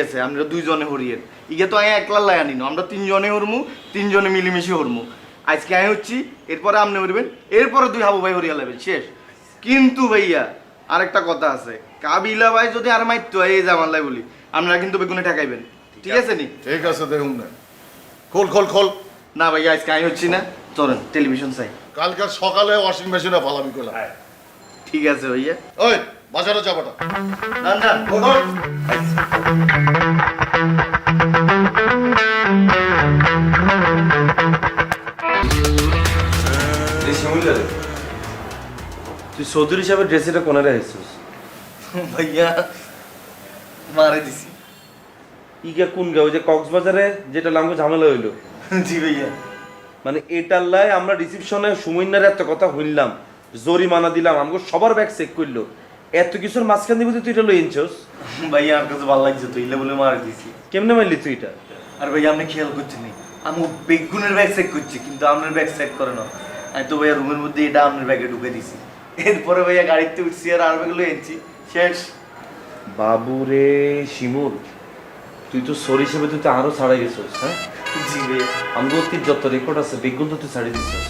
আছে আমরা দুইজনে হরিয়ের ইগে তো আয় একলা লাই আনিনো আমরা তিনজনে হরমু তিনজনে মিলেমিশে হরমু আজকে আয় হচ্ছি এরপরে আপনি হরবেন এরপরে দুই হাবু ভাই হরিয়া লাগবেন শেষ কিন্তু ভাইয়া আরেকটা কথা আছে কাবিলা ভাই যদি আর মাইতো এই জামালাই বলি আপনারা কিন্তু বেগুনে ঠেকাইবেন ঠিক আছে নি ঠিক আছে দেখুন না খোল খোল খোল না ভাইয়া আজকে আয় হচ্ছি না চলেন টেলিভিশন চাই কালকে সকালে ওয়াশিং মেশিনে ফালামি করলাম ঠিক আছে ভাইয়া ওই বাজারে যাবাটা না না তুই চৌধুরী সাহেবের ড্রেসিটা কোনে রেখেছিস ভাইয়া মারে দিছি ইগা কোন গা ওই যে কক্সবাজারে যেটা লামগো ঝামেলা হইলো জি ভাইয়া মানে এটার লাই আমরা রিসিপশনে সুমইনার এত কথা হইলাম জরিমানা দিলাম আমগো সবার ব্যাগ চেক করলো এত কিছুর মাঝখান দিবি তুই এটা লই ইনছস ভাইয়া আমার কাছে ভালো লাগছে তো ইলে বলে মারে দিছি কেমনে মারলি তুই এটা আর ভাইয়া আপনি খেয়াল করছেন নি আমি বেগুনের ব্যাগ চেক করছি কিন্তু আপনার ব্যাগ চেক করে না আমি তো ভাইয়া রুমের মধ্যে এটা আপনার ব্যাগে ঢুকে দিছি এরপরে ভাইয়া গাড়িতে উঠছি আর ব্যাগগুলো এনেছি শেষ বাবুরে শিমুল তুই তো সরি হিসেবে তুই তো আরো ছাড়াই গেছিস হ্যাঁ জি ভাইয়া আমগো অতীত যত রেকর্ড আছে বেগুন তো তুই ছাড়ি দিছিস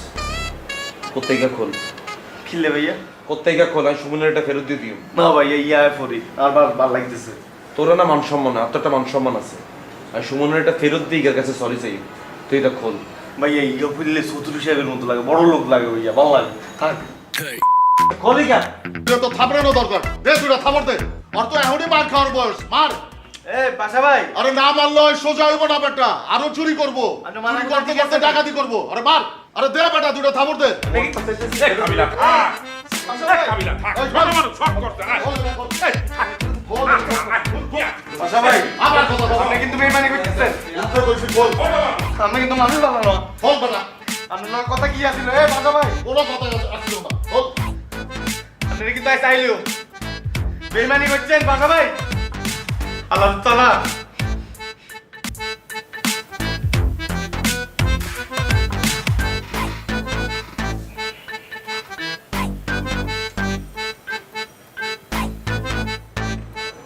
কোথায় খোল খিলে ভাইয়া কোথায় খোল আমি সুমনের এটা ফেরত দিয়ে দিও না ভাইয়া ইয়া ফরি আর ভালো লাগতেছে তোরা না মান সম্মান এতটা মান সম্মান আছে আর সুমনের এটা ফেরত দিয়ে ইগার কাছে সরি চাই তুই এটা খোল ভাইয়া ইয়া ফুললে চৌধুরী সাহেবের মতো লাগে বড় লোক লাগে ভাইয়া ভালো লাগে থাক খোলি কেন এটা তো থাপড়ানো দরকার দে দুটা থাপড় দে আর তো এখনই মার খাওয়ার বয়স মার এ পাশা ভাই আরে না মারলে ওই সোজা হইব না বেটা আরো চুরি করবো আরে মারা চুরি করতে ঠিক করতে আছে। ডাকাতি করবো আরে মার আরে দে বেটা দুটা থাপড় দে পাশা ভাই আবার কথা বল আপনি কিন্তু বেইমানি করতেছেন উঠে কইছি বল আপনি কিন্তু মানুষ ভালো না বল বেটা আপনার কথা কি আছিল এ পাশা ভাই কোনো কথা আসছিল না বল আপনি কিন্তু আজ চাইলেও বেইমানি করছেন পাশা ভাই আল্লাহ তাআলা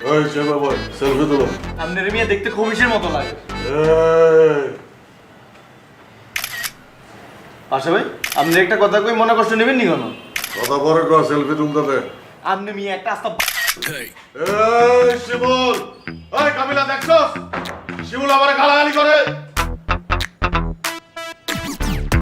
ওই চেবা বল সেলফি তুলো আপনার মিয়া দেখতে খবিশের মতো লাগে এই পাশা ভাই আপনি একটা কথা কই মনে কষ্ট নেবেন নি কেন কথা পরে কর সেলফি তুলতে দে আপনি মিয়া একটা আস্তা এই শিমুল ওই কাবিলা দেখছস শিমুল আমারে গালাগালি করে